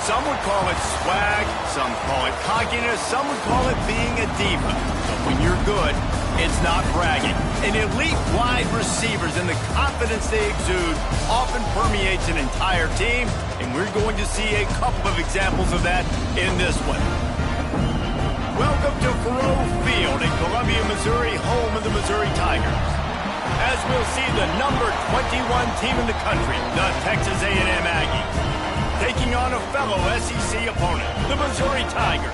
Some would call it swag, some call it cockiness, some would call it being a diva. But when you're good, it's not bragging. An elite wide receivers and the confidence they exude often permeates an entire team, and we're going to see a couple of examples of that in this one. Welcome to Faurot Field in Columbia, Missouri, home of the Missouri Tigers. As we'll see the number 21 team in the country, the Texas A&M Aggies, taking on a fellow SEC opponent, the Missouri Tigers.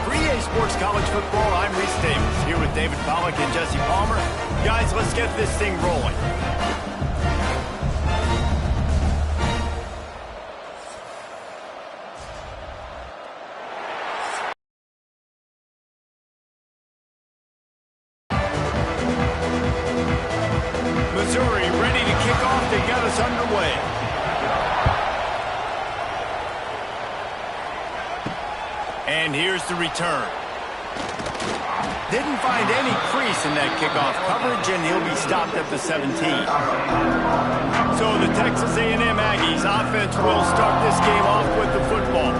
For EA Sports College Football, I'm Reese Davis, here with David Pollack and Jesse Palmer. Guys, let's get this thing rolling. Missouri ready to kick off to get us underway. And here's the return. Didn't find any crease in that kickoff coverage, and he'll be stopped at the 17. So the Texas A&M Aggies offense will start this game off with the football.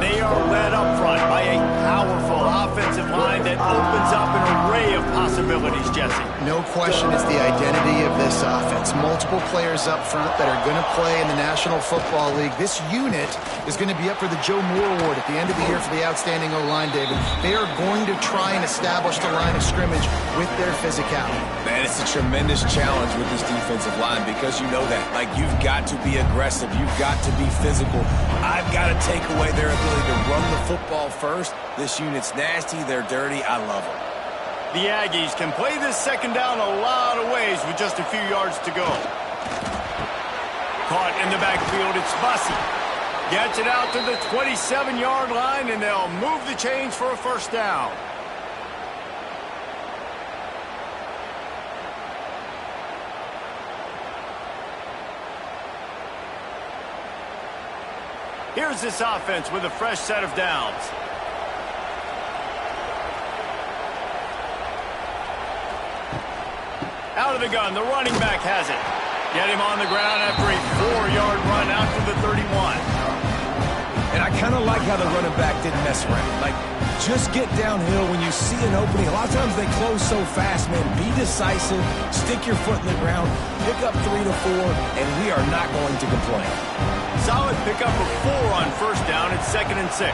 They are led up front by a powerful offensive line that opens up an array of possibilities, Jesse. No question it's the identity of this offense. Multiple players up front that are going to play in the National Football League. This unit is going to be up for the Joe Moore Award at the end of the year for the outstanding O-line, David. They are going to try and establish the line of scrimmage with their physicality. Man, it's a tremendous challenge with this defensive line because you know that. Like, you've got to be aggressive. You've got to be physical. I've got to take away their ability to run the football first. This unit's nasty. They're dirty. I love them. The Aggies can play this second down a lot of ways with just a few yards to go. Caught in the backfield, it's Bussey. Gets it out to the 27-yard line, and they'll move the chains for a first down. Here's this offense with a fresh set of downs. Out of the gun, the running back has it. Get him on the ground after a 4-yard run out to the 31. And I kind of like how the running back didn't mess around. Like, just get downhill when you see an opening. A lot of times they close so fast, man. Be decisive, stick your foot in the ground, pick up 3 to 4, and we are not going to complain. Solid pickup of 4 on first down. It's 2nd and 6.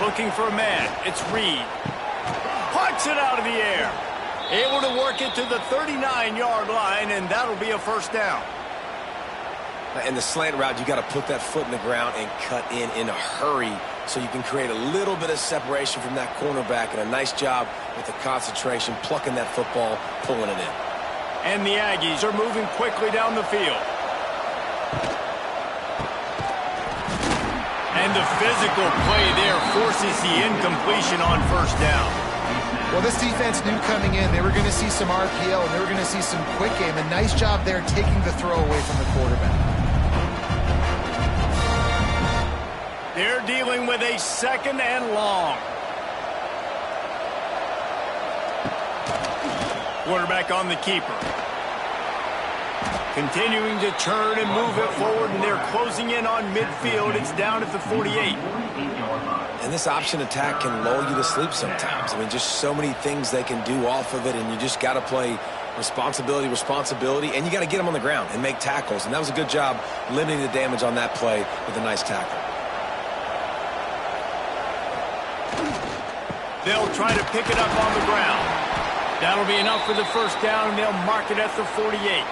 Looking for a man. It's Reed. Puts it out of the air. Able to work it to the 39-yard line, and that'll be a first down. In the slant route, you got to put that foot in the ground and cut in a hurry so you can create a little bit of separation from that cornerback, and a nice job with the concentration, plucking that football, pulling it in. And the Aggies are moving quickly down the field. And the physical play there forces the incompletion on first down. Well, this defense knew coming in they were going to see some RPO and they were going to see some quick game. A nice job there taking the throw away from the quarterback. They're dealing with a 2nd and long. Quarterback on the keeper. Continuing to turn and move it forward, and they're closing in on midfield. It's down at the 48. And this option attack can lull you to sleep sometimes. I mean, just so many things they can do off of it, and you just got to play responsibility, and you got to get them on the ground and make tackles. And that was a good job limiting the damage on that play with a nice tackle. They'll try to pick it up on the ground. That'll be enough for the first down, and they'll mark it at the 48.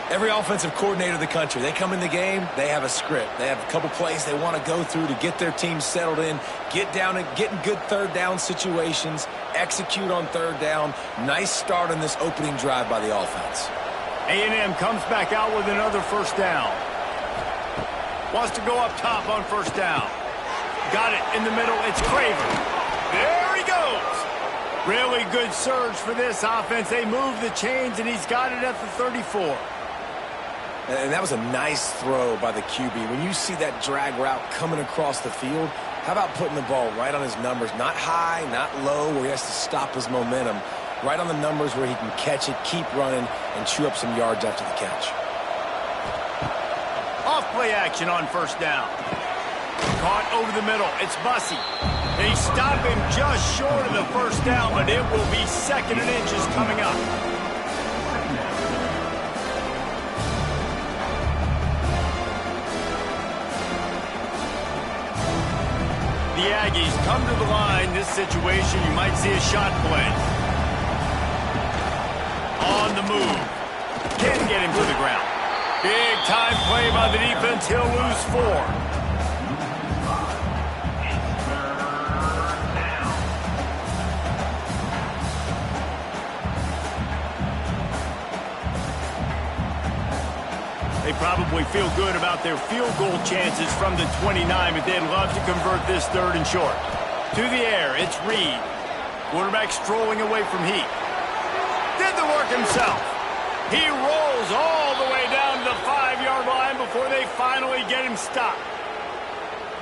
Every offensive coordinator in the country, they come in the game, they have a script. They have a couple plays they want to go through to get their team settled in, get down and get in good third down situations, execute on third down. Nice start on this opening drive by the offense. A&M comes back out with another first down. Wants to go up top on first down. Got it in the middle. It's Craver. There he goes. Really good surge for this offense. They move the chains, and he's got it at the 34. And that was a nice throw by the QB. When you see that drag route coming across the field, how about putting the ball right on his numbers? Not high, not low, where he has to stop his momentum. Right on the numbers where he can catch it, keep running, and chew up some yards after the catch. Off play action on first down. Caught over the middle. It's Bussey. They stop him just short of the first down, but it will be 2nd and inches coming up. The Aggies come to the line. This situation, you might see a shot play. On the move. Can't get him to the ground. Big time play by the defense. He'll lose 4. They probably feel good about their field goal chances from the 29, but they'd love to convert this 3rd and short. To the air, it's Reed. Quarterback strolling away from Heath. Did the work himself. He rolls all the way down to the 5-yard line before they finally get him stopped.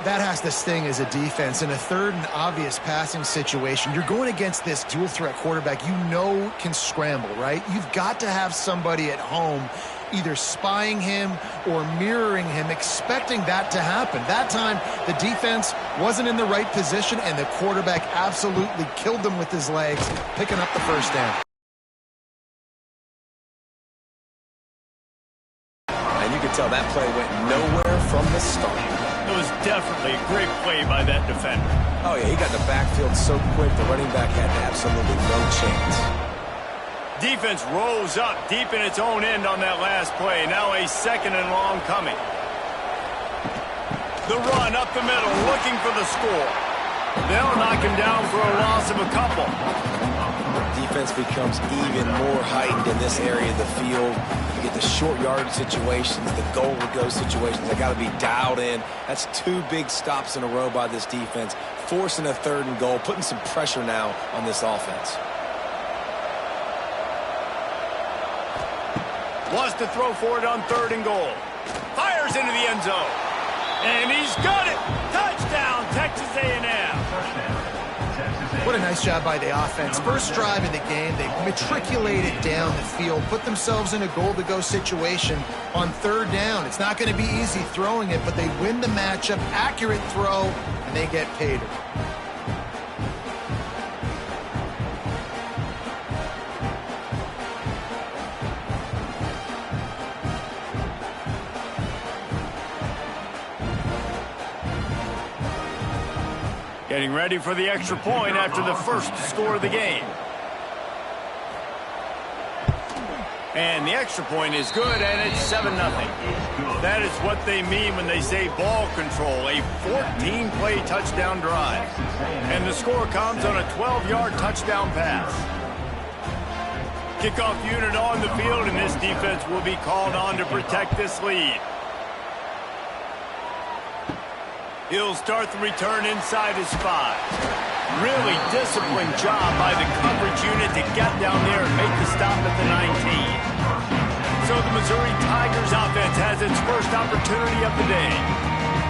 That has to sting as a defense. In a 3rd and obvious passing situation, you're going against this dual threat quarterback you know can scramble, right? You've got to have somebody at home either spying him or mirroring him, expecting that to happen. That time, the defense wasn't in the right position, and the quarterback absolutely killed them with his legs, picking up the first down. And you can tell that play went nowhere from the start. It was definitely a great play by that defender. Oh, yeah, he got in the backfield so quick, the running back had absolutely no chance. Defense rolls up deep in its own end on that last play. Now a 2nd and long coming. The run up the middle, looking for the score. They'll knock him down for a loss of a couple. Defense becomes even more heightened in this area of the field. You get the short yardage situations, the goal to go situations. They got to be dialed in. That's 2 big stops in a row by this defense, forcing a 3rd and goal, putting some pressure now on this offense. Wants to throw for it on 3rd and goal. Fires into the end zone. And he's got it. Touchdown, Texas A&M. What a nice job by the offense. First drive of the game, they matriculated down the field, put themselves in a goal-to-go situation on 3rd down. It's not going to be easy throwing it, but they win the matchup, accurate throw, and they get paid. Getting ready for the extra point after the first score of the game. And the extra point is good, and it's 7-0. That is what they mean when they say ball control, a 14-play touchdown drive. And the score comes on a 12-yard touchdown pass. Kickoff unit on the field, and this defense will be called on to protect this lead. He'll start the return inside his 5. Really disciplined job by the coverage unit to get down there and make the stop at the 19. So the Missouri Tigers offense has its first opportunity of the day.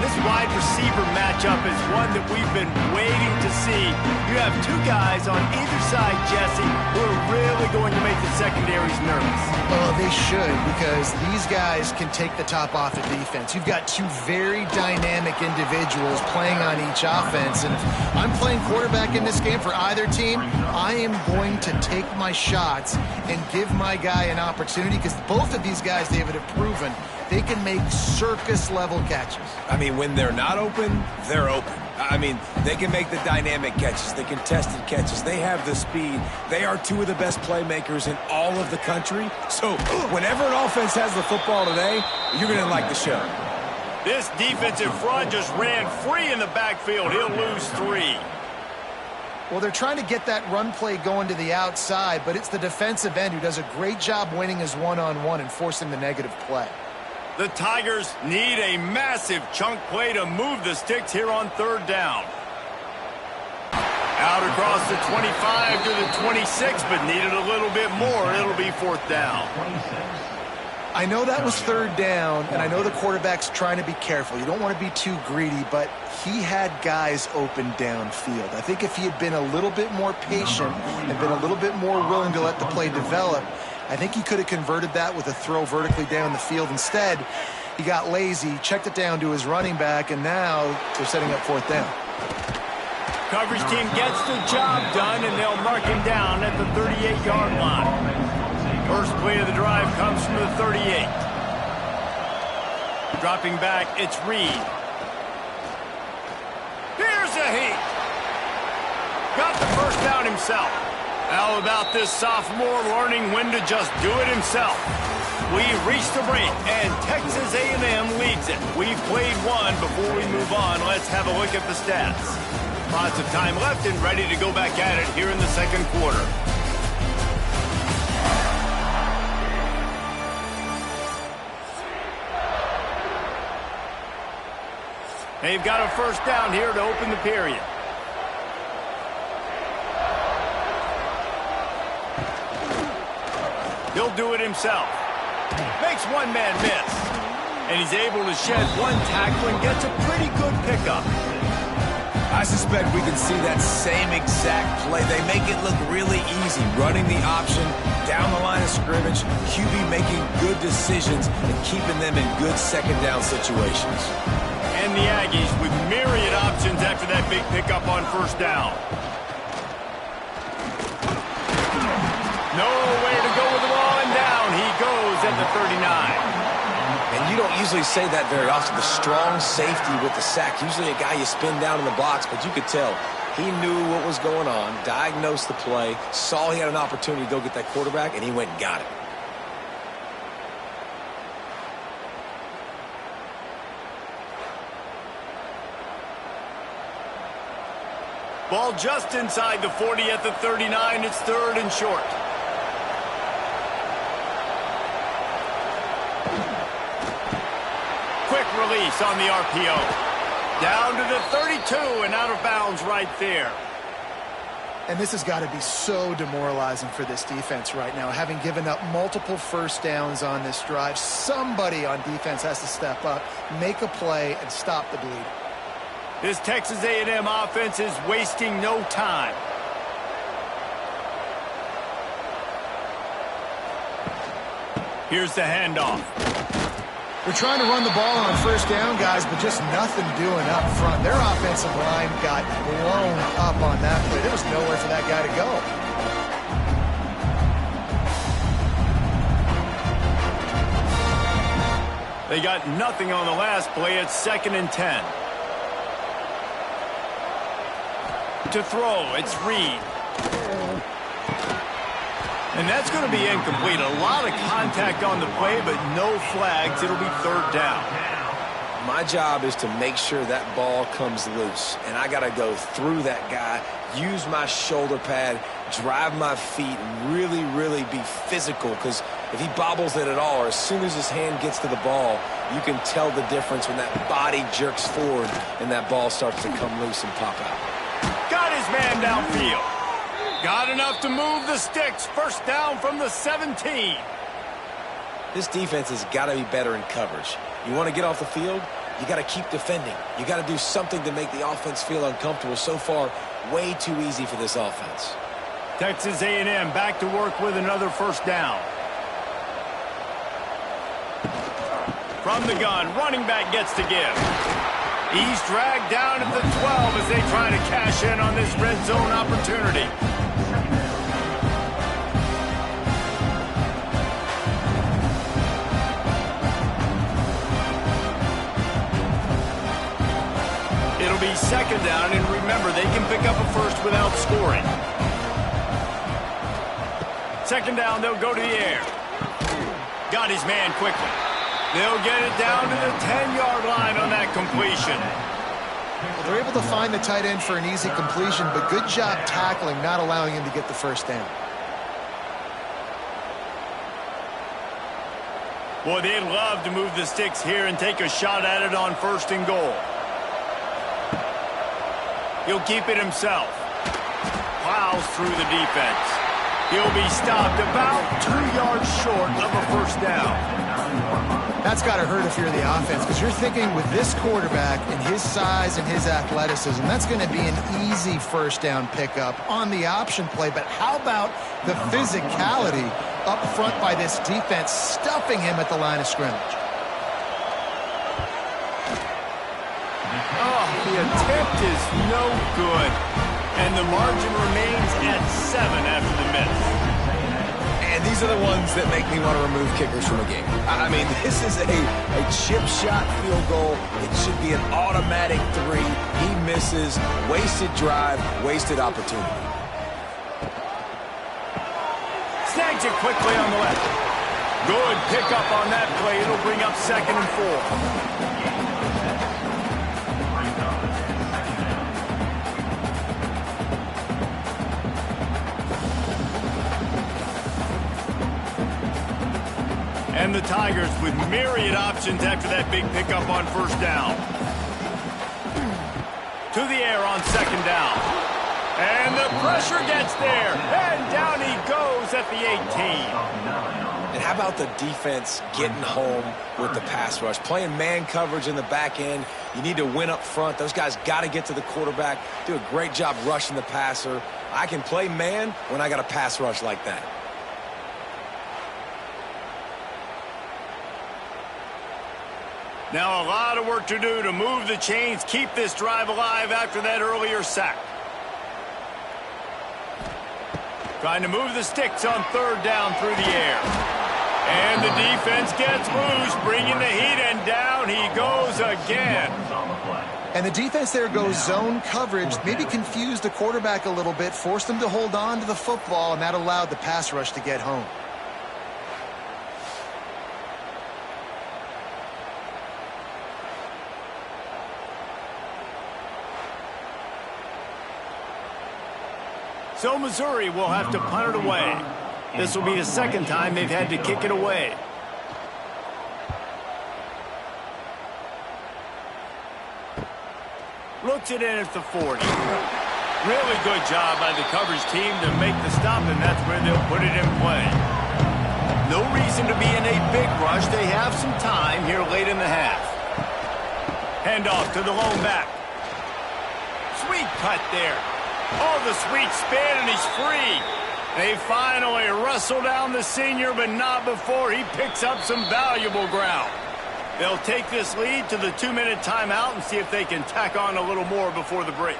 This wide receiver matchup is one that we've been waiting to see. You have 2 guys on either side, Jesse, who are really going to make the secondaries nervous. Well, they should, because these guys can take the top off the defense. You've got 2 very dynamic individuals playing on each offense, and if I'm playing quarterback in this game for either team, I am going to take my shots and give my guy an opportunity, because both of these guys, David, have proven they can make circus-level catches. I mean, when they're not open, they're open. I mean, they can make the dynamic catches, the contested catches. They have the speed. They are 2 of the best playmakers in all of the country. So whenever an offense has the football today, you're going to like the show. This defensive front just ran free in the backfield. He'll lose 3. Well, they're trying to get that run play going to the outside, but it's the defensive end who does a great job winning his one-on-one and forcing the negative play. The Tigers need a massive chunk play to move the sticks here on third down. Out across the 25 to the 26, but needed a little bit more. It'll be fourth down. I know that was third down, and I know the quarterback's trying to be careful. You don't want to be too greedy, but he had guys open downfield. I think if he had been a little bit more patient and been a little bit more willing to let the play develop, I think he could have converted that with a throw vertically down the field. Instead, he got lazy, checked it down to his running back, and now they're setting up fourth down. Coverage team gets the job done, and they'll mark him down at the 38-yard line. First play of the drive comes from the 38. Dropping back, it's Reed. Here's a heat. Got the first down himself. How about this sophomore learning when to just do it himself? We reached the break, and Texas A&M leads it. We've played one. Before we move on, let's have a look at the stats. Lots of time left and ready to go back at it here in the second quarter. They've got a first down here to open the period. He'll do it himself. Makes one man miss. And he's able to shed one tackle and gets a pretty good pickup. I suspect we can see that same exact play. They make it look really easy, running the option down the line of scrimmage, QB making good decisions and keeping them in good second down situations. And the Aggies with myriad options after that big pickup on first down. Nowhere to go with the ball, and down he goes at the 39. And you don't usually say that very often, the strong safety with the sack. Usually a guy you spin down in the box, but you could tell he knew what was going on, diagnosed the play, saw he had an opportunity to go get that quarterback, and he went and got it. Ball just inside the 40 at the 39. It's third and short. Quick release on the RPO. Down to the 32 and out of bounds right there. And this has got to be so demoralizing for this defense right now. Having given up multiple first downs on this drive, somebody on defense has to step up, make a play, and stop the bleed. This Texas A&M offense is wasting no time. Here's the handoff. They're trying to run the ball on first down, guys, but just nothing doing up front. Their offensive line got blown up on that play. There was nowhere for that guy to go. They got nothing on the last play. It's 2nd and 10. To throw, it's Reed. And that's going to be incomplete. A lot of contact on the play, but no flags. It'll be third down. My job is to make sure that ball comes loose. And I got to go through that guy, use my shoulder pad, drive my feet, and really, really be physical. Because if he bobbles it at all, or as soon as his hand gets to the ball, you can tell the difference when that body jerks forward and that ball starts to come loose and pop out. Got his man downfield. Got enough to move the sticks. First down from the 17. This defense has got to be better in coverage. You want to get off the field, you got to keep defending. You got to do something to make the offense feel uncomfortable. So far, way too easy for this offense. Texas A&M back to work with another first down. From the gun, running back gets to give. He's dragged down at the 12 as they try to cash in on this red zone opportunity. It'll be second down, and remember, they can pick up a first without scoring. Second down, they'll go to the air. Got his man quickly. They'll get it down to the 10-yard line on that completion. Well, they're able to find the tight end for an easy completion, but good job tackling, not allowing him to get the first down. Boy, they'd love to move the sticks here and take a shot at it on 1st and goal. He'll keep it himself. Plows through the defense. He'll be stopped about 2 yards short of a 1st down. That's got to hurt if you're the offense, because you're thinking with this quarterback and his size and his athleticism, that's going to be an easy 1st down pickup on the option play. But how about the physicality up front by this defense, stuffing him at the line of scrimmage? Oh, the attempt is no good. And the margin remains at 7 after the miss. And these are the ones that make me want to remove kickers from a game. I mean, this is a chip shot field goal. It should be an automatic 3. He misses. Wasted drive, wasted opportunity. Snags it quickly on the left. Good pickup on that play. It'll bring up 2nd and 4. And the Tigers with myriad options after that big pickup on 1st down. To the air on 2nd down. And the pressure gets there. And down he goes at the 18. And how about the defense getting home with the pass rush? Playing man coverage in the back end. You need to win up front. Those guys got to get to the quarterback. Do a great job rushing the passer. I can play man when I got a pass rush like that. Now a lot of work to do to move the chains, keep this drive alive after that earlier sack. Trying to move the sticks on 3rd down through the air. And the defense gets loose, bringing the heat, and down he goes again. And the defense there goes zone coverage, maybe confused the quarterback a little bit, forced him to hold on to the football, and that allowed the pass rush to get home. So Missouri will have to punt it away. This will be the 2nd time they've had to kick it away. Looks it in at the 40. Really good job by the coverage team to make the stop, and that's where they'll put it in play. No reason to be in a big rush. They have some time here late in the half. Handoff to the lone back. Sweet cut there. Oh, the sweet spin, and he's free. They finally wrestle down the senior, but not before he picks up some valuable ground. They'll take this lead to the 2-minute timeout and see if they can tack on a little more before the break.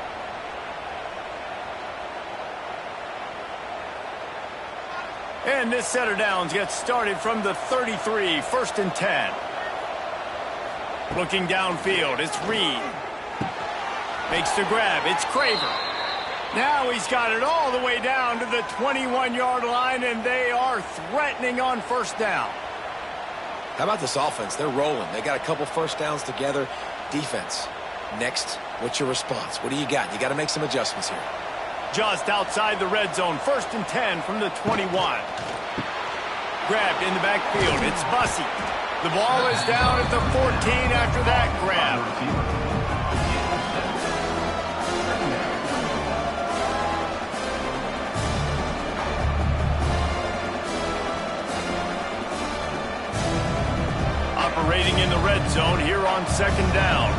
And this set of downs gets started from the 33, 1st and 10. Looking downfield, it's Reed. Makes the grab, it's Craver. Now he's got it all the way down to the 21-yard line, and they are threatening on 1st down. How about this offense? They're rolling. They got a couple 1st downs together. Defense, next, what's your response? What do you got? You got to make some adjustments here. Just outside the red zone, 1st and 10 from the 21. Grabbed in the backfield, it's Bussey. The ball is down at the 14 after that grab. Operating in the red zone here on 2nd down.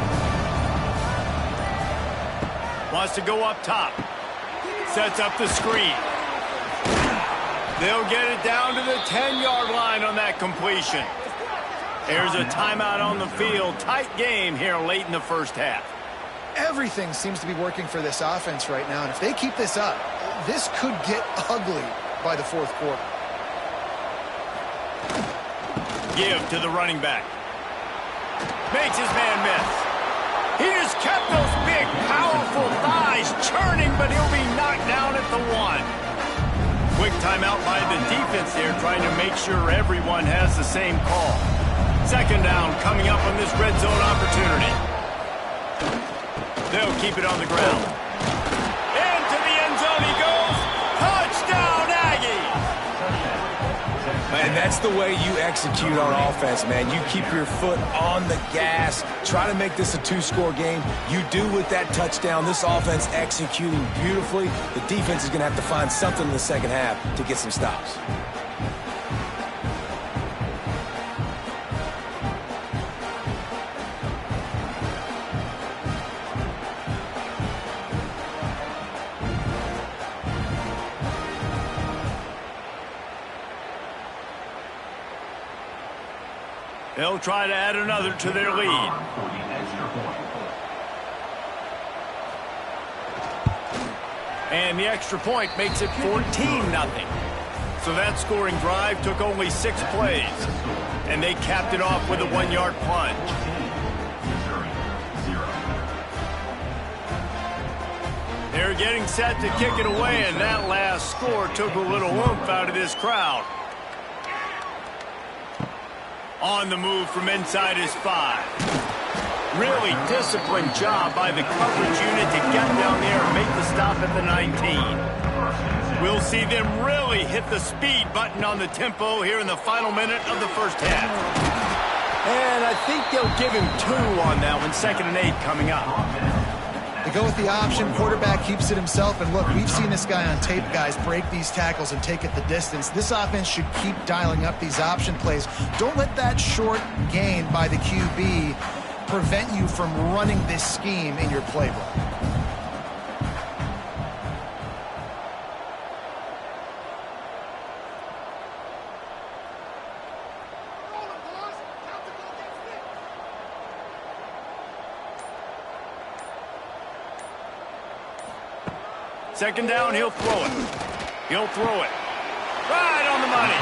Wants to go up top. Sets up the screen. They'll get it down to the 10-yard line on that completion. There's a timeout on the field. Tight game here late in the 1st half. Everything seems to be working for this offense right now, and if they keep this up, this could get ugly by the 4th quarter. Give to the running back. Makes his man miss. He just kept those big, powerful thighs churning, but he'll be knocked down at the 1. Quick timeout by the defense there, trying to make sure everyone has the same call. 2nd down coming up on this red zone opportunity. They'll keep it on the ground. Into the end zone he goes. Touchdown, Aggies! Man, And that's the way you execute on offense, man. You keep your foot on the gas. Try to make this a two-score game. You do with that touchdown. This offense executing beautifully. The defense is going to have to find something in the second half to get some stops. They'll try to add another to their lead. And the extra point makes it 14-0. So that scoring drive took only 6 plays. And they capped it off with a 1-yard plunge. They're getting set to kick it away, and that last score took a little oomph out of this crowd. On the move from inside his 5. Really disciplined job by the coverage unit to get down there and make the stop at the 19. We'll see them really hit the speed button on the tempo here in the final minute of the first half. And I think they'll give him 2 on that one, 2nd and 8 coming up. They go with the option. Quarterback keeps it himself. And look, we've seen this guy on tape, guys, break these tackles and take it the distance. This offense should keep dialing up these option plays. Don't let that short gain by the QB prevent you from running this scheme in your playbook. Second down, he'll throw it. He'll throw it. Right on the money.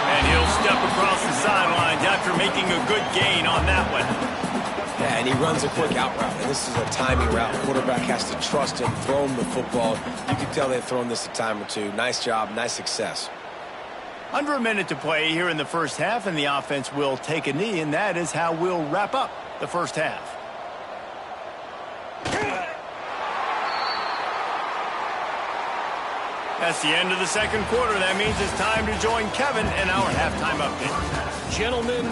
And he'll step across the sidelines after making a good gain on that one. Yeah, and he runs a quick out route. And this is a timing route. Quarterback has to trust him, throw him the football. You can tell they've thrown this a time or two. Nice job, nice success. Under a minute to play here in the first half, and the offense will take a knee, and that is how we'll wrap up the first half. That's the end of the second quarter. That means it's time to join Kevin in our halftime update. Gentlemen,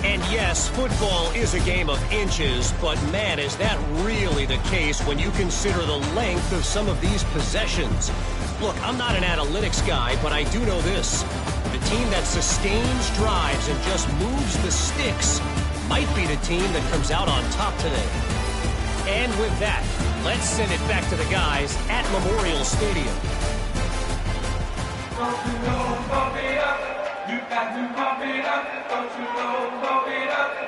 and yes, football is a game of inches, but man, is that really the case when you consider the length of some of these possessions. Look, I'm not an analytics guy, but I do know this. The team that sustains drives and just moves the sticks might be the team that comes out on top today. And with that, let's send it back to the guys at Memorial Stadium.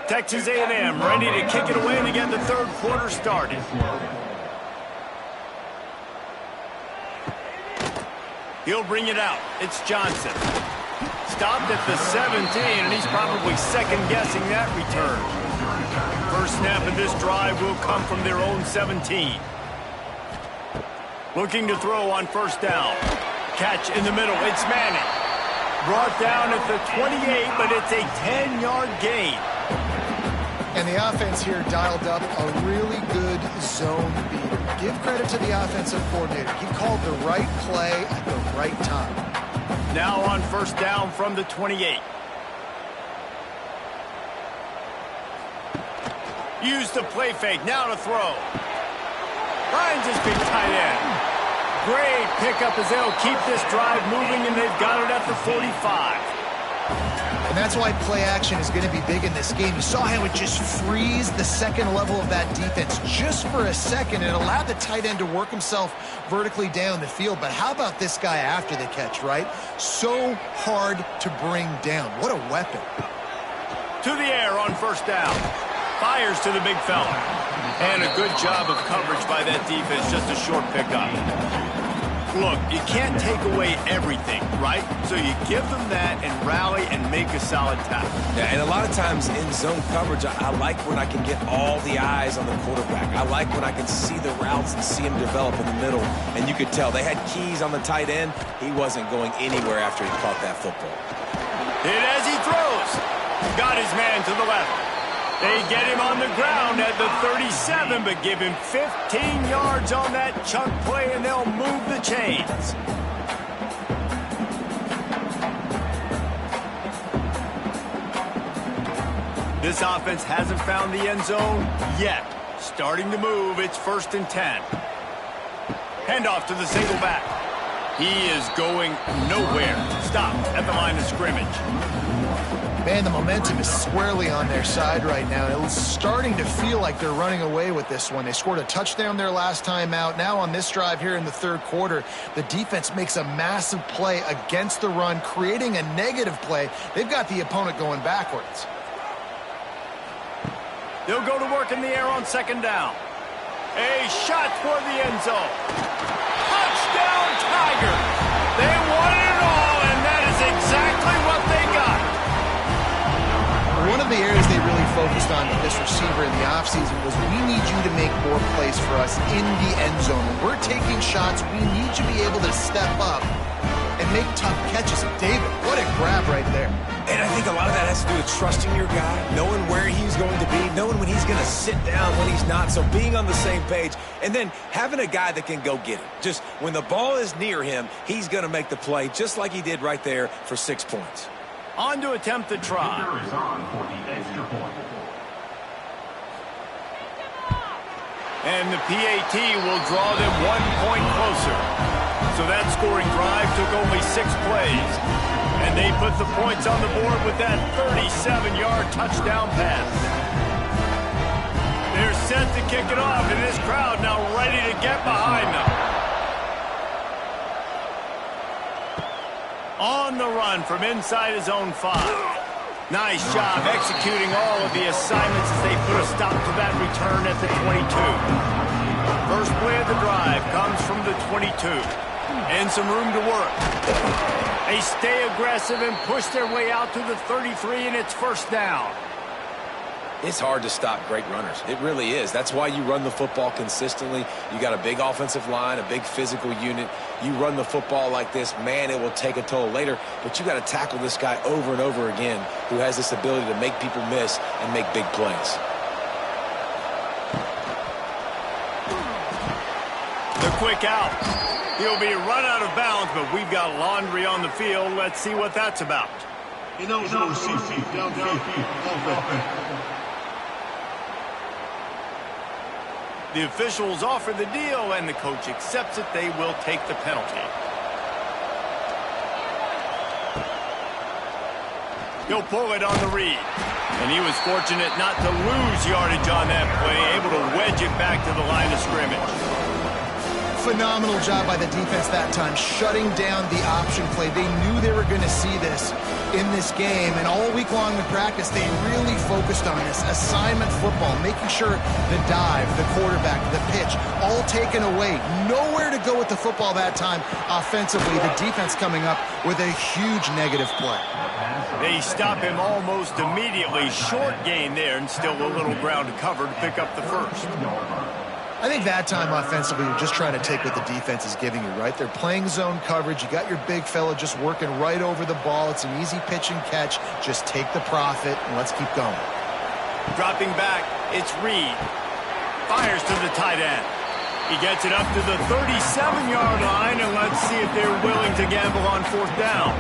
Texas A&M ready to kick it away to get the third quarter started. He'll bring it out. It's Johnson. Stopped at the 17, and he's probably second-guessing that return. First snap of this drive will come from their own 17. Looking to throw on first down. Catch in the middle. It's Manning. Brought down at the 28, but it's a 10-yard gain. And the offense here dialed up a really good zone beater. Give credit to the offensive coordinator. He called the right play at the right time. Now on first down from the 28. Use the play fake. Now to throw. Finds his big tight end. Great pickup as they'll keep this drive moving, and they've got it at the 45. And that's why play action is going to be big in this game. You saw how it just frees the second level of that defense just for a second. It allowed the tight end to work himself vertically down the field. But how about this guy after the catch, right? So hard to bring down. What a weapon. To the air on first down. Fires to the big fella. And a good job of coverage by that defense. Just a short pickup. Look, you can't take away everything, right? So you give them that and rally and make a solid tackle. Yeah, and a lot of times in zone coverage, I like when I can get all the eyes on the quarterback. I like when I can see the routes and see him develop in the middle. And you could tell they had keys on the tight end. He wasn't going anywhere after he caught that football. Hit as he throws. Got his man to the left. They get him on the ground at the 37, but give him 15 yards on that chunk play, and they'll move the chains. This offense hasn't found the end zone yet. Starting to move, it's 1st and 10. Handoff to the single back. He is going nowhere. Stop at the line of scrimmage. Man, the momentum is squarely on their side right now. It's starting to feel like they're running away with this one. They scored a touchdown their last time out. Now on this drive here in the 3rd quarter, the defense makes a massive play against the run, creating a negative play. They've got the opponent going backwards. They'll go to work in the air on 2nd down. A shot toward the end zone. Touchdown, Tigers! They won it all, and that is exactly what they got. One of the areas they really focused on with this receiver in the offseason was, we need you to make more plays for us in the end zone. When we're taking shots, we need you to be able to step up and make tough catches. David, what a grab right there. And I think a lot of that has to do with trusting your guy, knowing where he's going to be, knowing when he's going to sit down, when he's not. So being on the same page, and then having a guy that can go get it. Just when the ball is near him, he's going to make the play, just like he did right there for 6 points. On to attempt the try. And the PAT will draw them 1 point closer. So that scoring drive took only 6 plays. And they put the points on the board with that 37-yard touchdown pass. They're set to kick it off, and this crowd now ready to get behind them. On the run from inside his own 5. Nice job executing all of the assignments as they put a stop to that return at the 22. First play of the drive comes from the 22. And some room to work. They stay aggressive and push their way out to the 33, and it's 1st down. It's hard to stop great runners. It really is. That's why you run the football consistently. You got a big offensive line, a big physical unit. You run the football like this, man, it will take a toll later. But you got to tackle this guy over and over again who has this ability to make people miss and make big plays. The quick out. He'll be run out of bounds, but we've got laundry on the field. Let's see what that's about. The officials offer the deal, and the coach accepts it. They will take the penalty. He'll pull it on the read. And he was fortunate not to lose yardage on that play, able to wedge it back to the line of scrimmage. Phenomenal job by the defense that time, shutting down the option play. They knew they were going to see this in this game, and all week long in practice, they really focused on this assignment football, making sure the dive, the quarterback, the pitch, all taken away. Nowhere to go with the football that time offensively. The defense coming up with a huge negative play. They stop him almost immediately. Short gain there, and still a little ground to cover to pick up the 1st. I think that time offensively, you're just trying to take what the defense is giving you, right? They're playing zone coverage. You got your big fella just working right over the ball. It's an easy pitch and catch. Just take the profit, and let's keep going. Dropping back, it's Reed. Fires to the tight end. He gets it up to the 37-yard line, and let's see if they're willing to gamble on 4th down.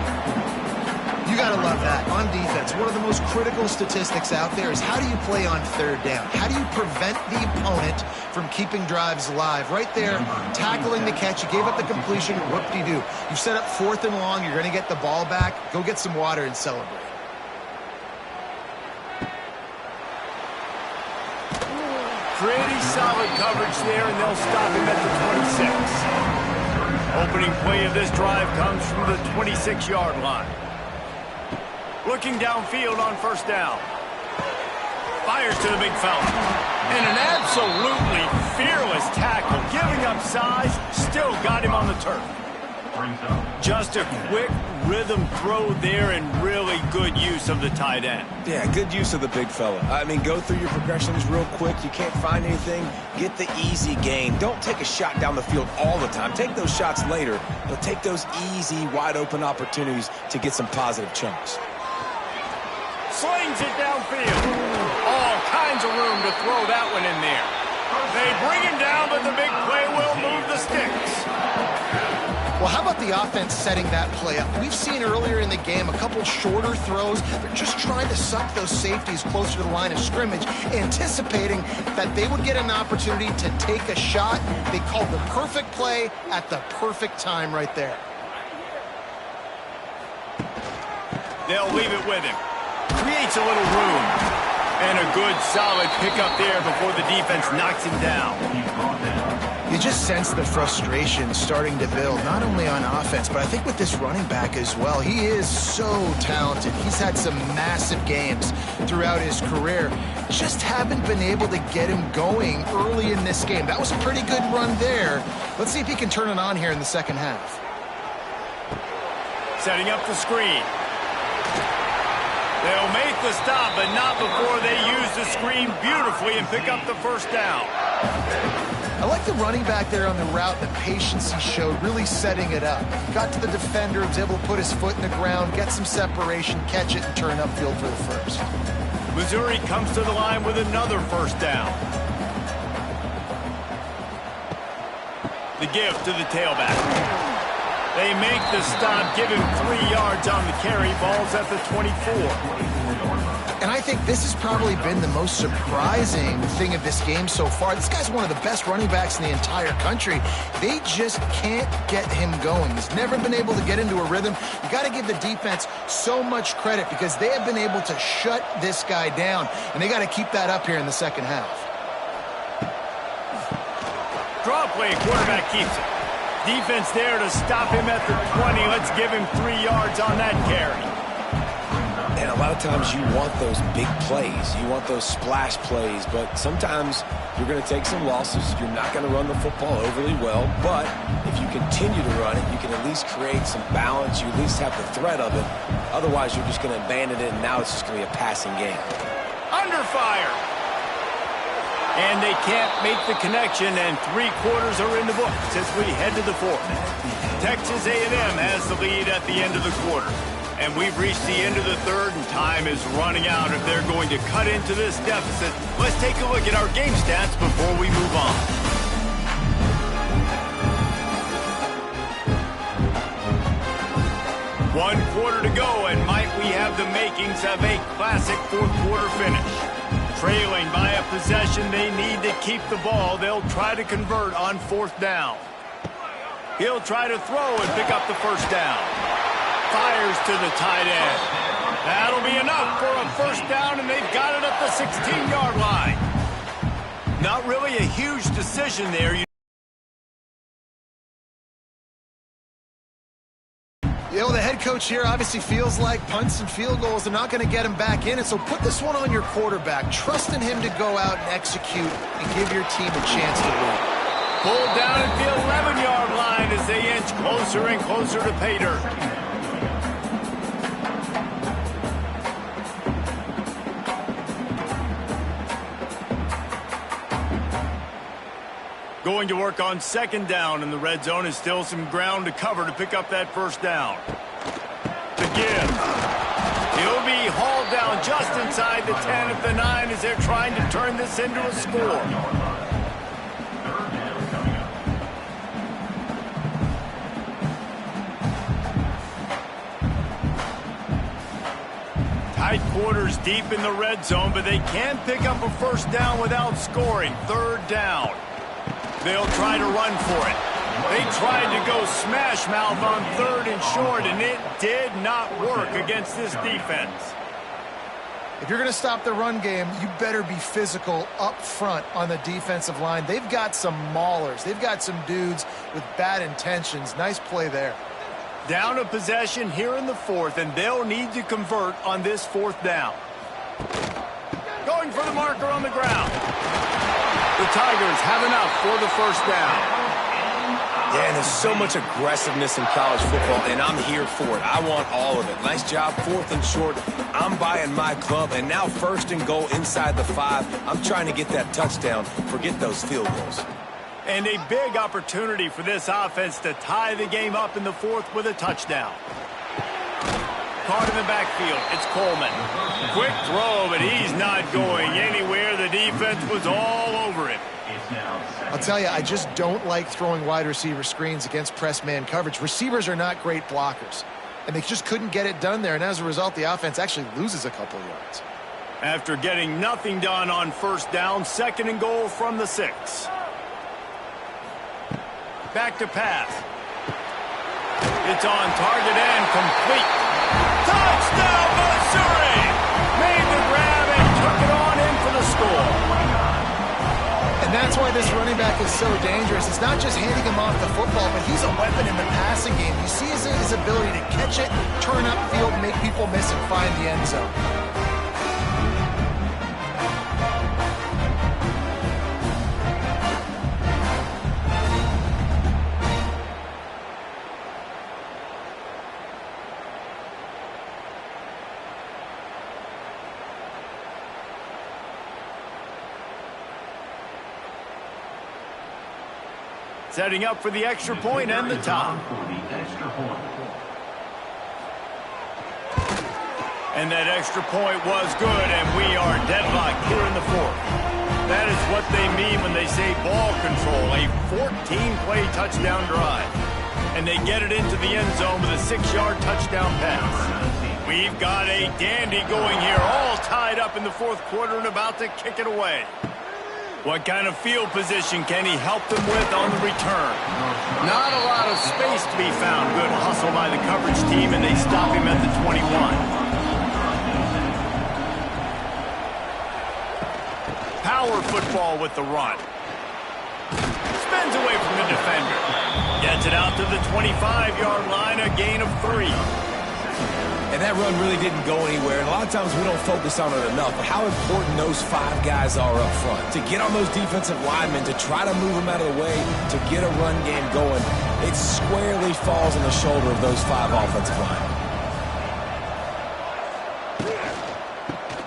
You got to love that. On defense, one of the most critical statistics out there is how do you play on 3rd down? How do you prevent the opponent from keeping drives alive? Right there, tackling the catch. You gave up the completion. Whoop-de-doo. You set up 4th and long. You're going to get the ball back. Go get some water and celebrate. Pretty solid coverage there, and they'll stop him at the 26. Opening play of this drive comes from the 26-yard line. Looking downfield on 1st down. Fires to the big fella. And an absolutely fearless tackle. Giving up size, still got him on the turf. Just a quick rhythm throw there, and really good use of the tight end. Yeah, good use of the big fella. I mean, go through your progressions real quick. You can't find anything. Get the easy gain. Don't take a shot down the field all the time. Take those shots later, but take those easy, wide-open opportunities to get some positive chunks. Slings it downfield. All kinds of room to throw that one in there. They bring him down, but the big play will move the sticks. Well, how about the offense setting that play up? We've seen earlier in the game a couple shorter throws. They're just trying to suck those safeties closer to the line of scrimmage, anticipating that they would get an opportunity to take a shot. They called the perfect play at the perfect time right there. They'll leave it with him. Creates a little room. And a good, solid pickup there before the defense knocks him down. You just sense the frustration starting to build, not only on offense, but I think with this running back as well. He is so talented. He's had some massive games throughout his career. Just haven't been able to get him going early in this game. That was a pretty good run there. Let's see if he can turn it on here in the second half. Setting up the screen. They'll make the stop, but not before they use the screen beautifully and pick up the first down. I like the running back there on the route, the patience he showed, really setting it up. Got to the defender, was able to put his foot in the ground, get some separation, catch it, and turn upfield for the first. Missouri comes to the line with another first down. The give to the tailback. They make the stop, give him 3 yards on the carry. Ball's at the 24. And I think this has probably been the most surprising thing of this game so far. This guy's one of the best running backs in the entire country. They just can't get him going. He's never been able to get into a rhythm. You got to give the defense so much credit because they have been able to shut this guy down, and they got to keep that up here in the second half. Draw play, quarterback keeps it. Defense there to stop him at the 20. Let's give him 3 yards on that carry. And a lot of times you want those big plays. You want those splash plays. But sometimes you're going to take some losses. You're not going to run the football overly well. But if you continue to run it, you can at least create some balance. You at least have the threat of it. Otherwise, you're just going to abandon it, and now it's just going to be a passing game. Under fire. And they can't make the connection, and 3 quarters are in the books as we head to the fourth. Texas A&M has the lead at the end of the quarter. And we've reached the end of the third, and time is running out if they're going to cut into this deficit. Let's take a look at our game stats before we move on. One quarter to go, and might we have the makings of a classic fourth quarter finish. Trailing by a possession, they need to keep the ball. They'll try to convert on fourth down. He'll try to throw and pick up the first down. Fires to the tight end. That'll be enough for a first down, and they've got it at the 16-yard line. Not really a huge decision there. You know, the head coach here obviously feels like punts and field goals are not going to get him back in it, so put this one on your quarterback. Trust in him to go out and execute and give your team a chance to win. Pulled down at the 11-yard line as they inch closer and closer to pay dirt. Going to work on second down in the red zone is still some ground to cover to pick up that first down. The give. He'll be hauled down just inside the 10 at the 9 as they're trying to turn this into a score. Tight quarters deep in the red zone, but they can pick up a first down without scoring. Third down. They'll try to run for it. They tried to go smash mouth on third and short, and it did not work against this defense. If you're going to stop the run game, you better be physical up front on the defensive line. They've got some maulers. They've got some dudes with bad intentions. Nice play there. Down a possession here in the fourth, and they'll need to convert on this fourth down. Going for the marker on the ground. The Tigers have enough for the first down. Yeah, and there's so much aggressiveness in college football, and I'm here for it. I want all of it. Nice job, fourth and short. I'm buying my club, and now first and goal inside the 5. I'm trying to get that touchdown. Forget those field goals. And a big opportunity for this offense to tie the game up in the fourth with a touchdown. Caught in the backfield. It's Coleman. Quick throw, but he's not going anywhere. The defense was all over him. I'll tell you, I just don't like throwing wide receiver screens against press man coverage. Receivers are not great blockers, and they just couldn't get it done there, and as a result, the offense actually loses a couple of yards. After getting nothing done on first down, 2nd and goal from the 6. Back to pass. It's on target and complete. Touchdown, Missouri! Made the grab and took it on in for the score. And that's why this running back is so dangerous. It's not just handing him off the football, but he's a weapon in the passing game. You see his ability to catch it, turn upfield, make people miss, and find the end zone. Setting up for the extra point and the top. And that extra point was good, and we are deadlocked here in the 4th. That is what they mean when they say ball control, a 14-play touchdown drive. And they get it into the end zone with a 6-yard touchdown pass. We've got a dandy going here, all tied up in the 4th quarter and about to kick it away. What kind of field position can he help them with on the return? Not a lot of space to be found. Good hustle by the coverage team, and they stop him at the 21. Power football with the run. Spins away from the defender. Gets it out to the 25-yard line, a gain of 3. And that run really didn't go anywhere. And a lot of times we don't focus on it enough. But how important those 5 guys are up front. To get on those defensive linemen, to try to move them out of the way, to get a run game going, it squarely falls on the shoulder of those 5 offensive linemen.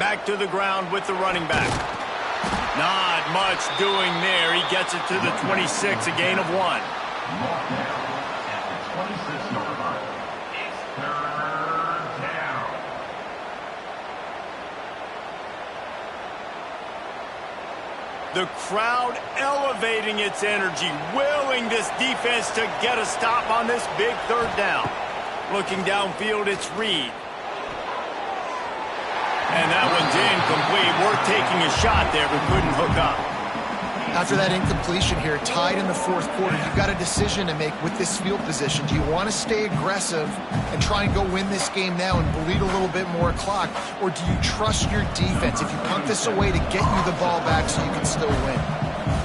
Back to the ground with the running back. Not much doing there. He gets it to the 26, a gain of 1. The crowd elevating its energy, willing this defense to get a stop on this big 3rd down. Looking downfield, it's Reed. And that one's incomplete. We're taking a shot there, but couldn't hook up. After that incompletion here, tied in the 4th quarter, you've got a decision to make with this field position. Do you want to stay aggressive and try and go win this game now and bleed a little bit more clock? Or do you trust your defense if you punt this away to get you the ball back so you can still win?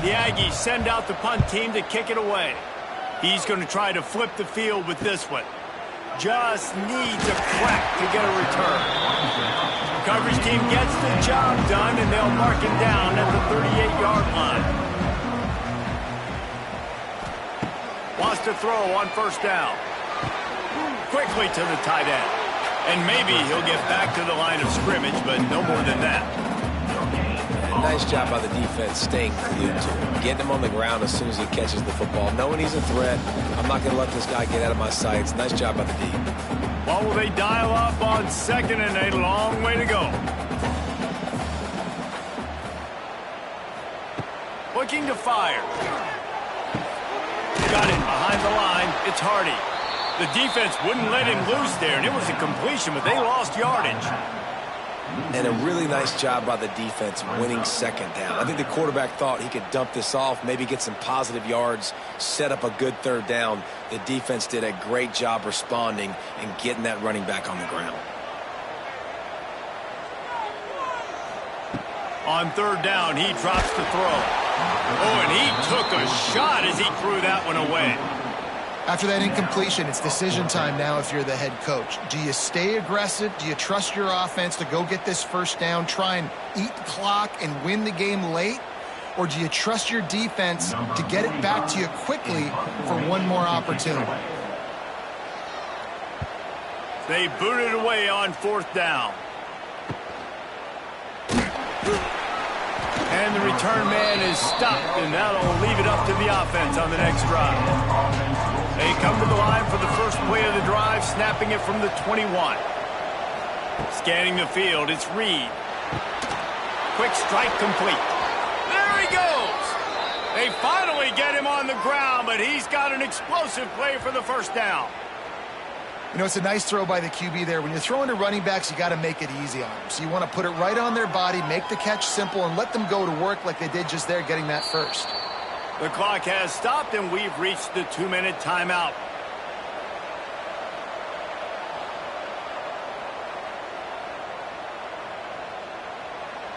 The Aggies send out the punt team to kick it away. He's going to try to flip the field with this one. Just needs a crack to get a return. Coverage team gets the job done, and they'll mark him down at the 38-yard line. Wants to throw on first down. Quickly to the tight end. And maybe he'll get back to the line of scrimmage, but no more than that. Nice job by the defense staying glued to him. Getting him on the ground as soon as he catches the football. Knowing he's a threat, I'm not going to let this guy get out of my sights. Nice job by the D. Well, will they dial up on 2nd and a long way to go? Looking to fire. Got it behind the line. It's Hardy. The defense wouldn't let him loose there, and it was a completion, but they lost yardage. And a really nice job by the defense winning 2nd down. I think the quarterback thought he could dump this off, maybe get some positive yards, set up a good 3rd down. The defense did a great job responding and getting that running back on the ground. On 3rd down, he drops the throw. Oh, and he took a shot as he threw that one away. After that incompletion, it's decision time now if you're the head coach. Do you stay aggressive? Do you trust your offense to go get this 1st down, try and eat the clock and win the game late? Or do you trust your defense to get it back to you quickly for one more opportunity? They boot it away on 4th down. And the return man is stopped, and that'll leave it up to the offense on the next drive. They come to the line for the first play of the drive, snapping it from the 21. Scanning the field, it's Reed. Quick strike complete. There he goes. They finally get him on the ground, but he's got an explosive play for the first down. You know, it's a nice throw by the QB there. When you're throwing to running backs, you got to make it easy on them. So you want to put it right on their body, make the catch simple, and let them go to work like they did just there, getting that first. The clock has stopped, and we've reached the 2-minute timeout.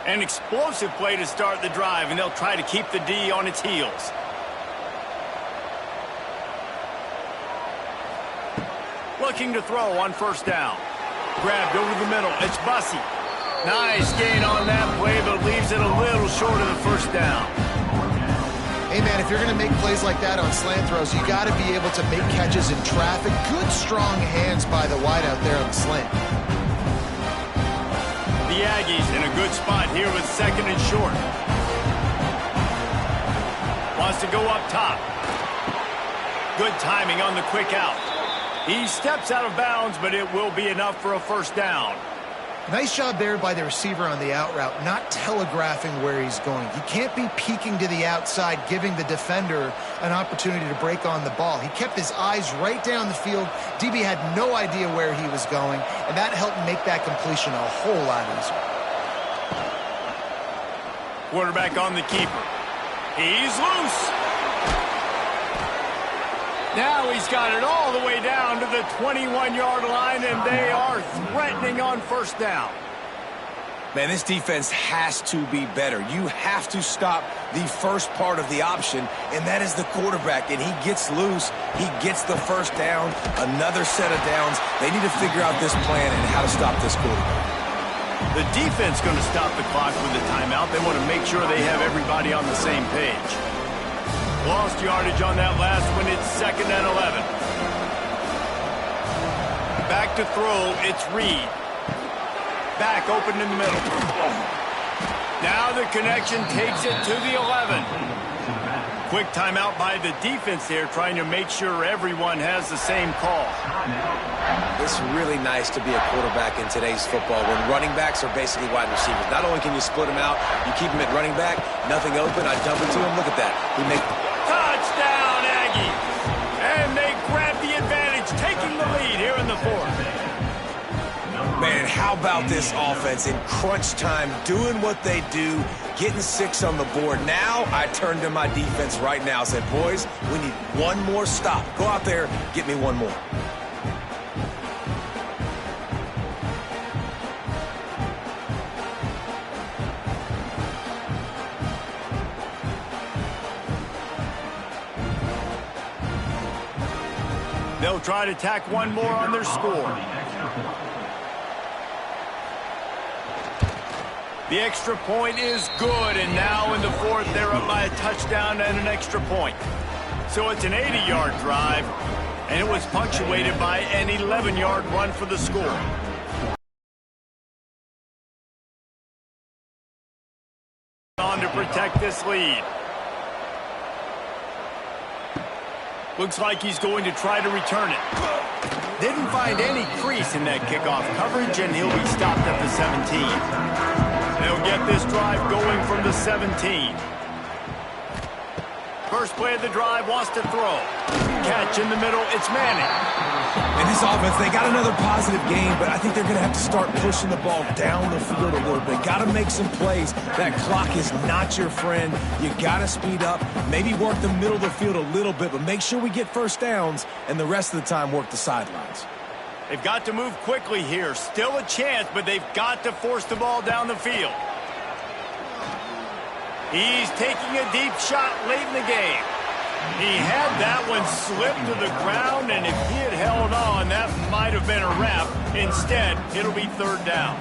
An explosive play to start the drive, and they'll try to keep the D on its heels. Looking to throw on first down. Grabbed over the middle. It's Bussey. Nice gain on that play, but leaves it a little short of the first down. Hey, man, if you're going to make plays like that on slant throws, you got to be able to make catches in traffic. Good, strong hands by the wide out there on the slant. The Aggies in a good spot here with second and short. Wants to go up top. Good timing on the quick out. He steps out of bounds, but it will be enough for a first down. Nice job there by the receiver on the out route, not telegraphing where he's going. You can't be peeking to the outside, giving the defender an opportunity to break on the ball. He kept his eyes right down the field. DB had no idea where he was going, and that helped make that completion a whole lot easier. Quarterback on the keeper. He's loose. Now he's got it all the way down to the 21-yard line, and they are threatening on first down. Man, this defense has to be better. You have to stop the first part of the option, and that is the quarterback. And he gets loose. He gets the first down, another set of downs. They need to figure out this plan and how to stop this quarterback. The defense going to stop the clock with the timeout. They want to make sure they have everybody on the same page. Lost yardage on that last one. It's 2nd and 11. Back to throw. It's Reed. Back open in the middle. Now the connection takes it to the 11. Quick timeout by the defense there, trying to make sure everyone has the same call. It's really nice to be a quarterback in today's football when running backs are basically wide receivers. Not only can you split them out, you keep them at running back, nothing open, I dump it to him. Look at that. He makes touchdown, Aggies! And they grab the advantage, taking the lead here in the fourth. Man, how about this offense in crunch time, doing what they do, getting 6 on the board. Now I turn to my defense right now and said, boys, we need one more stop. Go out there, get me one more. They'll try to tack one more on their score. The extra point is good, and now in the fourth, they're up by a touchdown and an extra point. So it's an 80-yard drive, and it was punctuated by an 11-yard run for the score. On to protect this lead. Looks like he's going to try to return it. Didn't find any crease in that kickoff coverage, and he'll be stopped at the 17. They'll get this drive going from the 17. First play of the drive, wants to throw. Catch in the middle, it's Manning. In this offense, they got another positive game, but I think they're going to have to start pushing the ball down the field a little bit. Got to make some plays. That clock is not your friend. You got to speed up, maybe work the middle of the field a little bit, but make sure we get first downs, and the rest of the time work the sidelines. They've got to move quickly here. Still a chance, but they've got to force the ball down the field. He's taking a deep shot late in the game. He had that one slip to the ground, and if he had held on, that might have been a wrap. Instead, it'll be third down.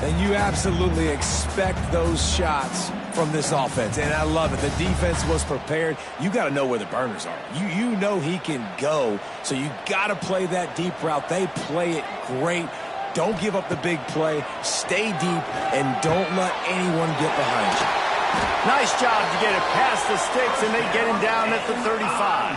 And you absolutely expect those shots from this offense, and I love it. The defense was prepared. You got to know where the burners are. You know he can go, so you got to play that deep route. They play it great. Don't give up the big play. Stay deep, and don't let anyone get behind you. Nice job to get it past the sticks, and they get him down at the 35.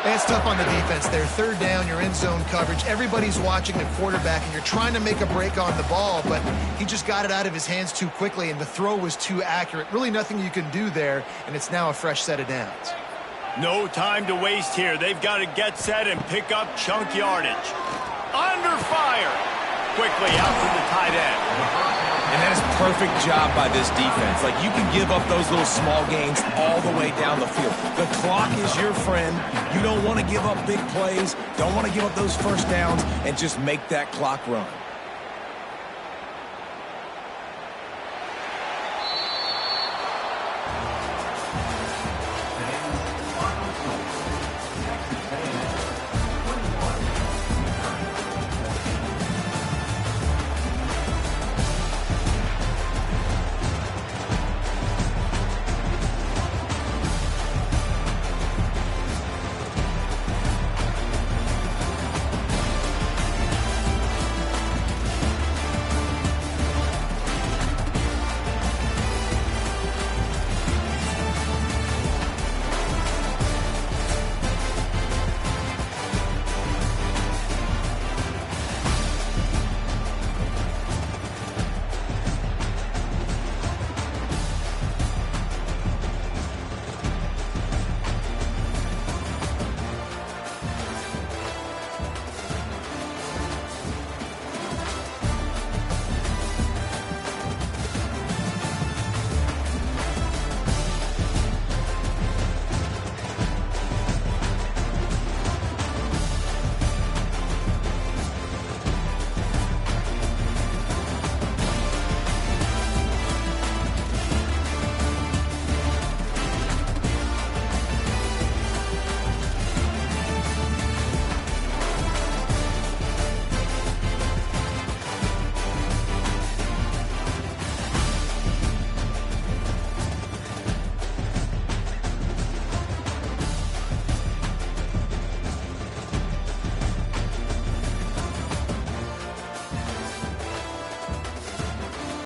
It's tough on the defense there. Third down, you're in zone coverage. Everybody's watching the quarterback, and you're trying to make a break on the ball, but he just got it out of his hands too quickly, and the throw was too accurate. Really nothing you can do there, and it's now a fresh set of downs. No time to waste here. They've got to get set and pick up chunk yardage. Under fire. Quickly out to the tight end. And that is perfect job by this defense. Like, you can give up those little small gains all the way down the field. The clock is your friend. You don't want to give up big plays. Don't want to give up those first downs and just make that clock run.